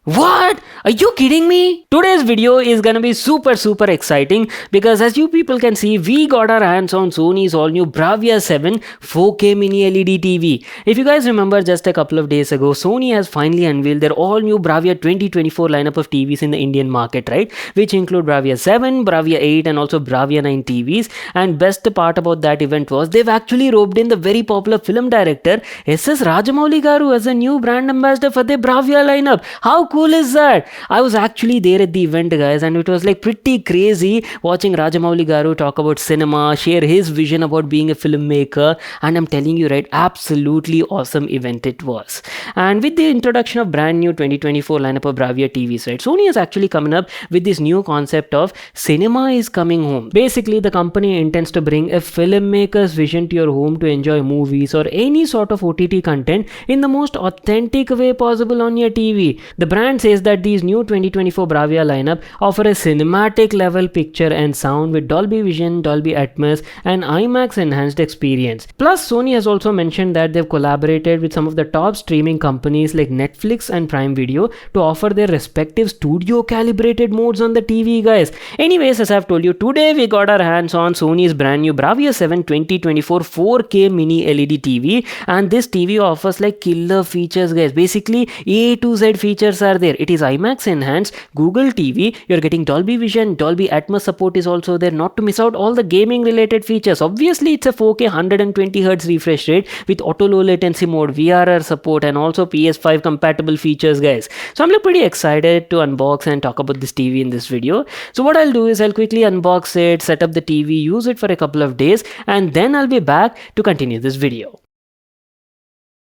What? Are you kidding me? Today's video is gonna be super exciting because as you people can see, we got our hands on Sony's all new Bravia 7 4K mini LED TV. If you guys remember just a couple of days ago, Sony has finally unveiled their all new Bravia 2024 lineup of TVs in the Indian market, right? Which include Bravia 7, Bravia 8 and also Bravia 9 TVs. And best part about that event was they've actually roped in the very popular film director SS Rajamouli Garu as a new brand ambassador for the Bravia lineup. How cool is that? I was actually there at the event, guys, and it was like pretty crazy watching Rajamouli Garu talk about cinema, share his vision about being a filmmaker, and I'm telling you, right, absolutely awesome event it was. And with the introduction of brand new 2024 lineup of Bravia TVs, right, Sony is actually coming up with this new concept of cinema is coming home. Basically, the company intends to bring a filmmaker's vision to your home to enjoy movies or any sort of OTT content in the most authentic way possible on your TV. The brand says that these new 2024 Bravia lineup offer a cinematic level picture and sound with Dolby Vision, Dolby Atmos and IMAX enhanced experience. Plus, Sony has also mentioned that they've collaborated with some of the top streaming companies like Netflix and Prime Video to offer their respective studio calibrated modes on the TV, guys. Anyways, as I've told you, today we got our hands on Sony's brand new Bravia 7 2024 4K mini LED TV, and this TV offers like killer features, guys. Basically, A to Z features are there. It is IMAX enhanced, Google TV, you're getting Dolby Vision, Dolby Atmos support is also there, not to miss out all the gaming related features. Obviously, it's a 4K 120Hz refresh rate with auto low latency mode, VRR support and also PS5 compatible features, guys. So I'm pretty excited to unbox and talk about this TV in this video. So what I'll do is I'll quickly unbox it, set up the TV, use it for a couple of days, and then I'll be back to continue this video.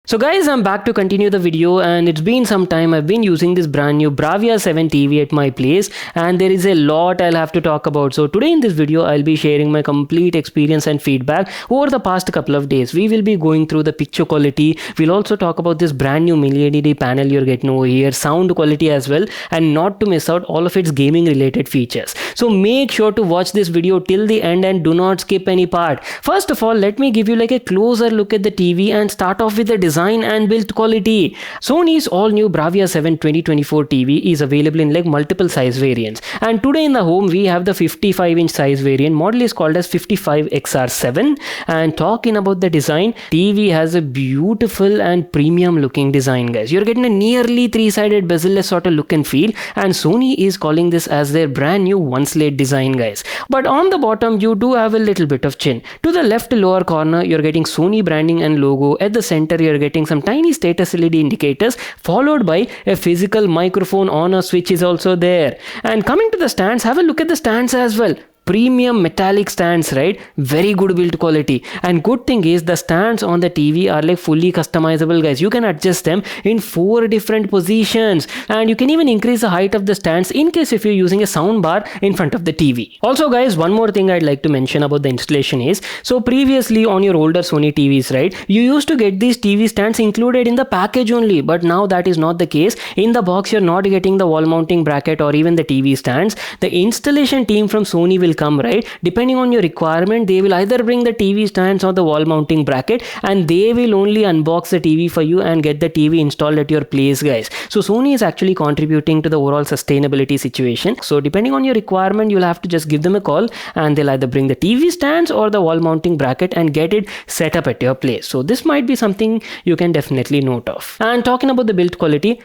So guys, I'm back to continue the video, and it's been some time. I've been using this brand new Bravia 7 TV at my place, and there is a lot I'll have to talk about. So today in this video, I'll be sharing my complete experience and feedback over the past couple of days. We will be going through the picture quality. We'll also talk about this brand new mini LED panel you're getting over here, sound quality as well, and not to miss out all of its gaming related features. So make sure to watch this video till the end and do not skip any part. First of all, let me give you like a closer look at the TV and start off with the design and build quality. Sony's all new Bravia 7 2024 TV is available in like multiple size variants, and today in the home we have the 55-inch size variant. Model is called as 55XR7. And talking about the design, TV has a beautiful and premium looking design, guys. You're getting a nearly three-sided bezel-less sort of look and feel, and Sony is calling this as their brand new one slate design, guys. But on the bottom you do have a little bit of chin. To the left lower corner you're getting Sony branding and logo. At the center you're getting some tiny status LED indicators, followed by a physical microphone on a switch is also there. And coming to the stands, have a look at the stands as well. Premium metallic stands, right? Very good build quality. And good thing is the stands on the TV are like fully customizable, guys. You can adjust them in 4 different positions, and you can even increase the height of the stands in case if you're using a sound bar in front of the TV. Also, guys, one more thing I'd like to mention about the installation is, so previously on your older Sony TVs, right, you used to get these TV stands included in the package only, but now that is not the case. In the box you're not getting the wall mounting bracket or even the TV stands. The installation team from Sony will come, right? Depending on your requirement, they will either bring the TV stands or the wall mounting bracket, and they will only unbox the TV for you and get the TV installed at your place, guys. So Sony is actually contributing to the overall sustainability situation. So depending on your requirement, you'll have to just give them a call and they'll either bring the TV stands or the wall mounting bracket and get it set up at your place. So this might be something you can definitely note of. And talking about the build quality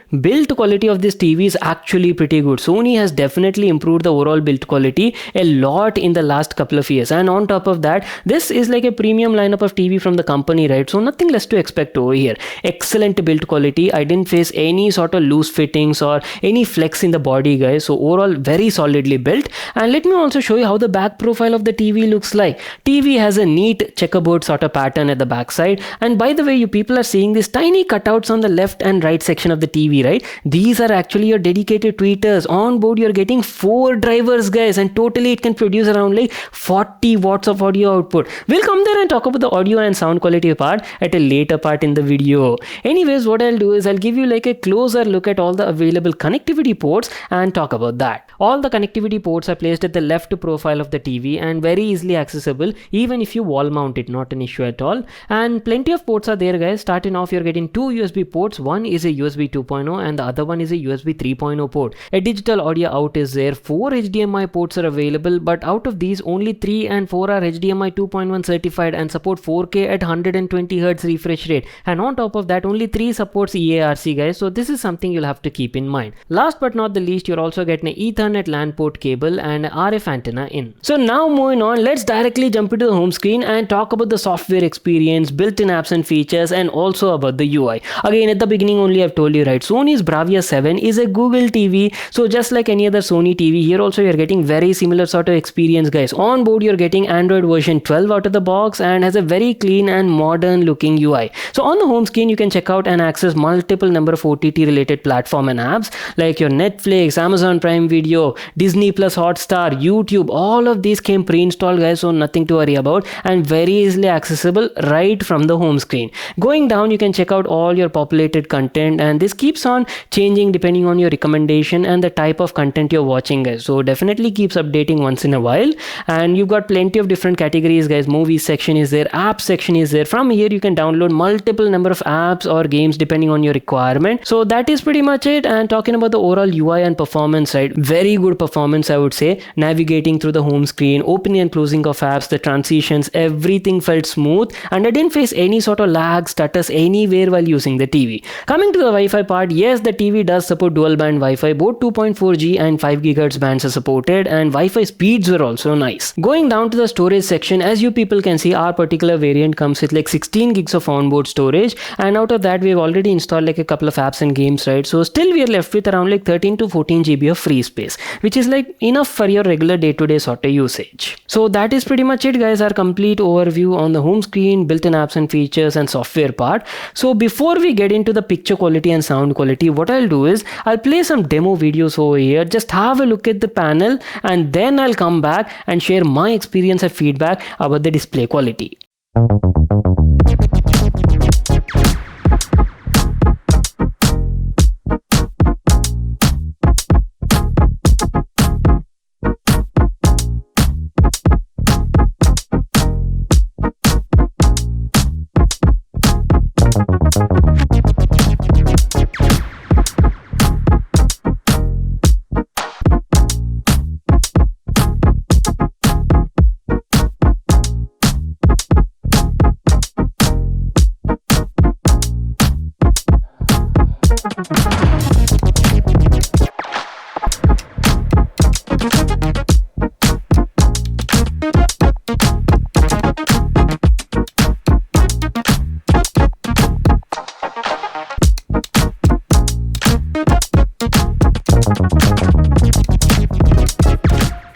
of this TV is actually pretty good. Sony has definitely improved the overall build quality a lot in the last couple of years, and on top of that, this is like a premium lineup of TV from the company, right? So nothing less to expect over here. Excellent build quality. I didn't face any sort of loose fittings or any flex in the body, guys. So overall very solidly built. And let me also show you how the back profile of the TV looks like. TV has a neat checkerboard sort of pattern at the back side, and by the way, you people are seeing these tiny cutouts on the left and right section of the TV, right? These are actually your dedicated tweeters. On board you're getting 4 drivers, guys, and totally it can produce around like 40 watts of audio output. We'll come there and talk about the audio and sound quality part at a later part in the video. Anyways, what I'll do is I'll give you like a closer look at all the available connectivity ports and talk about that. All the connectivity ports are placed at the left profile of the TV and very easily accessible even if you wall mount it, not an issue at all. And plenty of ports are there, guys. Starting off, you're getting two USB ports. One is a USB 2.0 and the other one is a USB 3.0 port. A digital audio out is there. 4 HDMI ports are available, but out of these only 3 and 4 are HDMI 2.1 certified and support 4K at 120 Hz refresh rate. And on top of that, only 3 supports EARC, guys. So this is something you'll have to keep in mind. Last but not the least, you're also getting an Ethernet LAN port cable and an RF antenna in. So now moving on, let's directly jump into the home screen and talk about the software experience, built-in apps and features, and also about the UI. Again, at the beginning only I've told you, right, Sony's Bravia 7 is a Google TV. So just like any other Sony TV, here also you're getting very similar sort of experience, guys. On board you're getting Android version 12 out of the box and has a very clean and modern looking UI. So on the home screen you can check out and access multiple number of OTT related platform and apps like your Netflix, Amazon Prime Video, Disney Plus Hotstar, YouTube. All of these came pre-installed, guys, so nothing to worry about and very easily accessible right from the home screen. Going down you can check out all your populated content and this keeps on changing depending on your recommendation and the type of content you're watching, guys. So definitely keeps updating once in a while. And you've got plenty of different categories, guys. Movies section is there, app section is there. From here you can download multiple number of apps or games depending on your requirement. So that is pretty much it. And talking about the overall UI and performance side, very good performance, I would say. Navigating through the home screen, opening and closing of apps, the transitions, everything felt smooth and I didn't face any sort of lag, stutters anywhere while using the TV. Coming to the Wi-Fi part, yes, the TV does support dual band Wi-Fi. Both 2.4G and 5 GHz bands are supported and Wi-Fi speeds were also nice. Going down to the storage section, as you people can see, our particular variant comes with like 16 gigs of onboard storage and out of that we've already installed like a couple of apps and games, right? So still we are left with around like 13 to 14 GB of free space, which is like enough for your regular day-to-day sort of usage. So that is pretty much it, guys, our complete overview on the home screen, built-in apps and features and software part. So before we get into the picture quality and sound quality, what I'll do is I'll play some demo videos over here, just have a look at the panel and then I'll come back and share my experience and feedback about the display quality.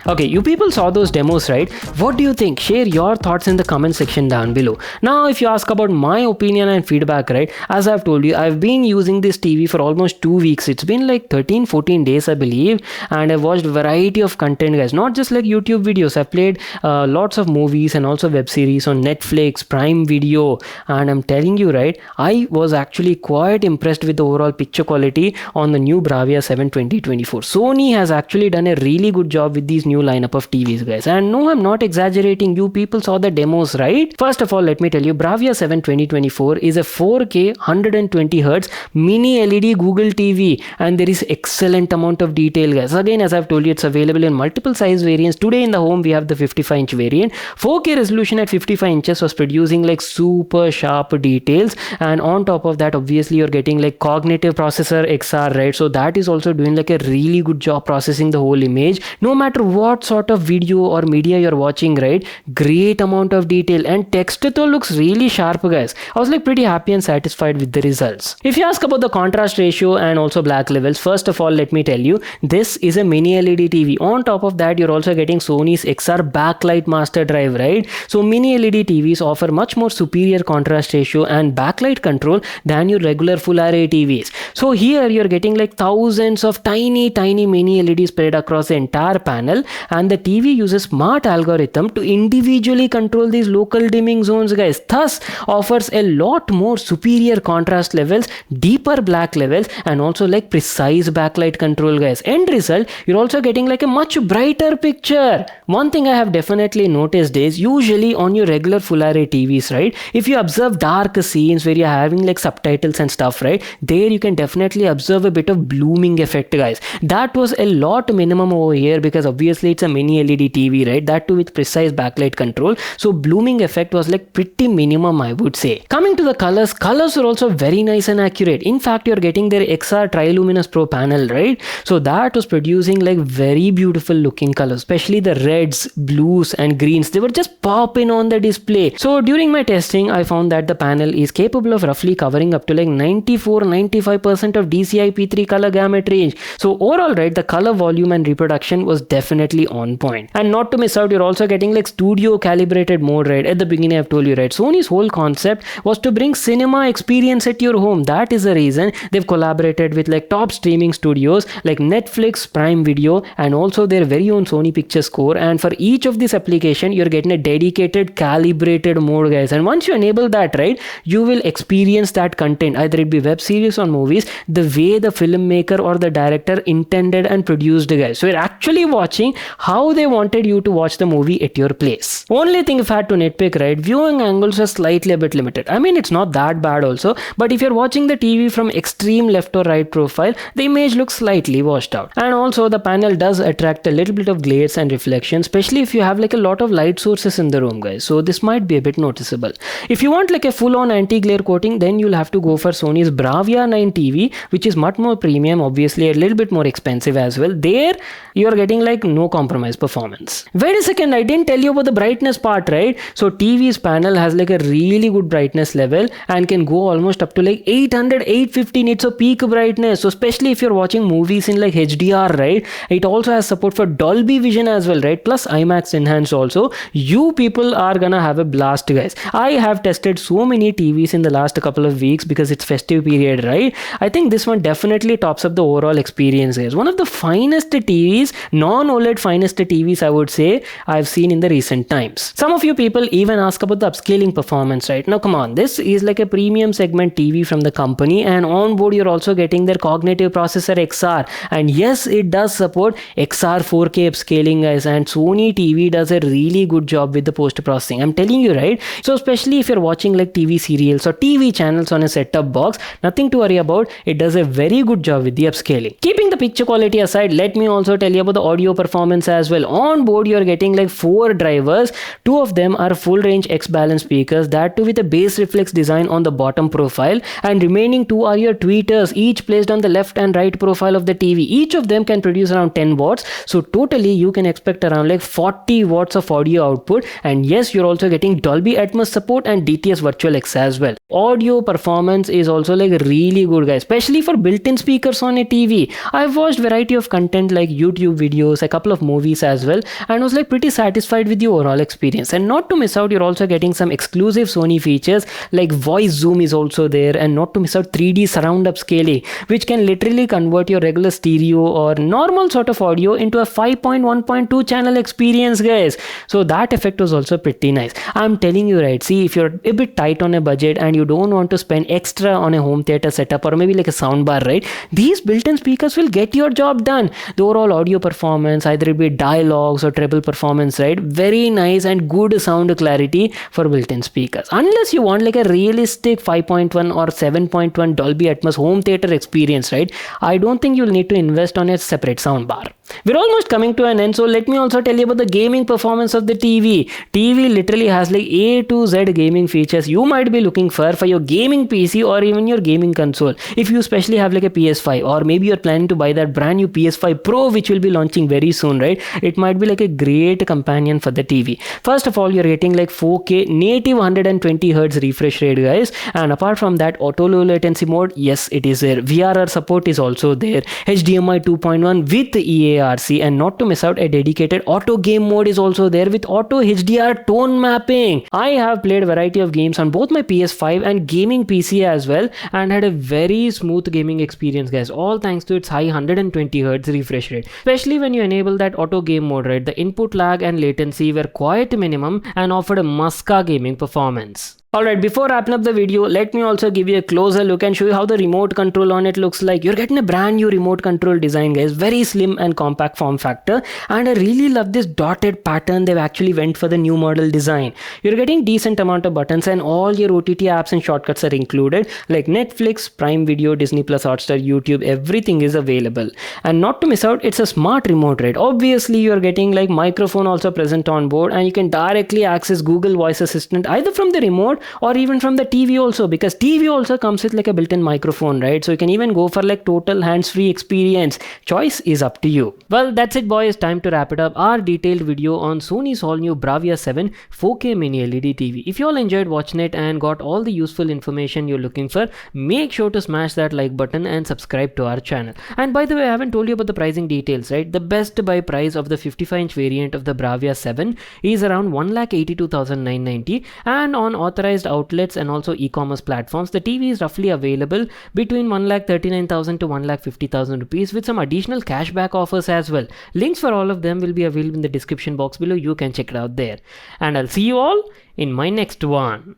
Okay, you people saw those demos, right? What do you think? Share your thoughts in the comment section down below. Now, if you ask about my opinion and feedback, right? As I've told you, I've been using this TV for almost 2 weeks. It's been like 13-14 days, I believe. And I've watched a variety of content, guys. Not just like YouTube videos. I've played lots of movies and also web series on Netflix, Prime Video. And I'm telling you, right? I was actually quite impressed with the overall picture quality on the new Bravia 7 2024. Sony has actually done a really good job with these new lineup of TVs, guys. And no, I'm not exaggerating. You people saw the demos, right? First of all, let me tell you, Bravia 7 2024 is a 4K 120 Hz mini LED Google TV and there is excellent amount of detail, guys. Again, as I've told you, it's available in multiple size variants. Today in the home, we have the 55-inch variant. 4K resolution at 55 inches was producing like super sharp details, and on top of that, obviously you're getting like cognitive processor XR, right? So that is also doing like a really good job processing the whole image. No matter what sort of video or media you're watching, right? Great amount of detail, and text though looks really sharp, guys. I was like pretty happy and satisfied with the results. If you ask about the contrast ratio and also black levels, first of all, let me tell you, this is a mini LED TV. On top of that, you're also getting Sony's XR backlight master drive, right? So mini LED TVs offer much more superior contrast ratio and backlight control than your regular full array TVs. So here you're getting like thousands of tiny mini LEDs spread across the entire panel, and the TV uses smart algorithm to individually control these local dimming zones, guys. Thus offers a lot more superior contrast levels, deeper black levels, and also like precise backlight control, guys. End result, you're also getting like a much brighter picture. One thing I have definitely noticed is usually on your regular full array TVs, right, if you observe dark scenes where you're having like subtitles and stuff, right, there you can definitely observe a bit of blooming effect, guys. That was a lot minimum over here because obviously it's a mini LED TV, right, that too with precise backlight control. So blooming effect was like pretty minimum, I would say. Coming to the colors are also very nice and accurate. In fact, you're getting their XR Triluminous Pro panel, right, so that was producing like very beautiful looking colors, especially the reds, blues and greens. They were just popping on the display. So during my testing, I found that the panel is capable of roughly covering up to like 94-95% of DCI-P3 color gamut range. So overall, right, the color volume and reproduction was definitely on point. And not to miss out, you're also getting like studio calibrated mode, right? At the beginning, I've told you, right, Sony's whole concept was to bring cinema experience at your home. That is the reason they've collaborated with like top streaming studios like Netflix, Prime Video, and also their very own Sony Pictures Core. And for each of this application, you're getting a dedicated calibrated mode, guys. And once you enable that, right, you will experience that content, either it be web series or movies, the way the filmmaker or the director intended and produced, guys. So you're actually watching how they wanted you to watch the movie at your place. Only thing if I had to nitpick, right, viewing angles are slightly a bit limited. I mean, it's not that bad also, but if you're watching the TV from extreme left or right profile, the image looks slightly washed out. And also the panel does attract a little bit of glares and reflections, especially if you have like a lot of light sources in the room, guys. So this might be a bit noticeable. If you want like a full-on anti-glare coating, then you'll have to go for Sony's Bravia 9 TV, which is much more premium, obviously a little bit more expensive as well. There you're getting like no compromise performance. Wait a second, I didn't tell you about the brightness part, right? So TV's panel has like a really good brightness level and can go almost up to like 800-850 nits of peak brightness. So especially if you're watching movies in like HDR, right, it also has support for Dolby Vision as well, right, plus IMAX enhanced also. You people are gonna have a blast, guys. I have tested so many TVs in the last couple of weeks because it's festive period, right? I think this one definitely tops up the overall experience, guys. One of the finest TVs, non-OLED finest TVs, I would say, I've seen in the recent times. Some of you people even ask about the upscaling performance, right? Now come on, this is like a premium segment TV from the company, and on board you're also getting their cognitive processor XR, and yes, it does support XR 4K upscaling, guys, and Sony TV does a really good job with the post-processing. I'm telling you, right? So especially if you're watching like TV serials or TV channels on a set-top box, nothing to worry about. It does a very good job with the upscaling. Keeping the picture quality aside, let me also tell you about the audio performance as well. On board you're getting like 4 drivers. 2 of them are full range X balance speakers, that too with a bass reflex design on the bottom profile, and remaining 2 are your tweeters, each placed on the left and right profile of the TV. Each of them can produce around 10 watts, so totally you can expect around like 40 watts of audio output. And yes, you're also getting Dolby Atmos support and DTS Virtual X as well. Audio performance is also like really good, guys, especially for built-in speakers on a TV. I've watched variety of content like YouTube videos, a couple of movies as well, and was like pretty satisfied with the overall experience. And not to miss out, you're also getting some exclusive Sony features like voice zoom is also there, and not to miss out 3D surround upscaling, which can literally convert your regular stereo or normal sort of audio into a 5.1.2 channel experience, guys. So that effect was also pretty nice. I'm telling you, right, see, if you're a bit tight on a budget and you don't want to spend extra on a home theater setup or maybe like a sound bar, right, these built-in speakers will get your job done. The overall audio performance, either it be dialogues or treble performance, right, very nice and good sound clarity for built-in speakers. Unless you want like a realistic 5.1 or 7.1 Dolby Atmos home theater experience, right, I don't think you'll need to invest on a separate sound bar. We're almost coming to an end, so let me also tell you about the gaming performance of the TV. TV literally has like A to Z gaming features you might be looking for your gaming PC or even your gaming console. If you especially have like a PS5, or maybe you're planning to buy that brand new PS5 Pro which will be launching very soon, right, it might be like a great companion for the TV. First of all, you're getting like 4K native 120Hz refresh rate, guys, and apart from that, auto low latency mode, yes, it is there. VRR support is also there. HDMI 2.1 with EARC, and not to miss out, a dedicated auto game mode is also there with auto HDR tone mapping. I have played a variety of games on both my PS5 and gaming PC as well, and had a very smooth gaming experience, guys, all thanks to its high 120Hz refresh rate. Especially when you enable that auto game mode, right? The input lag and latency were quite minimum and offered a Muska gaming performance. Alright, before wrapping up the video, let me also give you a closer look and show you how the remote control on it looks like. You're getting a brand new remote control design, guys. Very slim and compact form factor. And I really love this dotted pattern they've actually went for the new model design. You're getting decent amount of buttons and all your OTT apps and shortcuts are included. Like Netflix, Prime Video, Disney Plus, Hotstar, YouTube, everything is available. And not to miss out, it's a smart remote, right? Obviously, you're getting like microphone also present on board, and you can directly access Google Voice Assistant either from the remote or even from the TV also, because TV also comes with like a built-in microphone, right? So you can even go for like total hands-free experience. Choice is up to you. Well, that's it, boys. Time to wrap it up. Our detailed video on Sony's all new Bravia 7 4K mini LED TV. If you all enjoyed watching it and got all the useful information you're looking for, make sure to smash that like button and subscribe to our channel. And by the way, I haven't told you about the pricing details, right? The best buy price of the 55-inch variant of the Bravia 7 is around 1,82,990, and on authorized outlets and also e-commerce platforms, the TV is roughly available between 1,39,000 to 1,50,000 rupees with some additional cashback offers as well. Links for all of them will be available in the description box below. You can check it out there. And I'll see you all in my next one.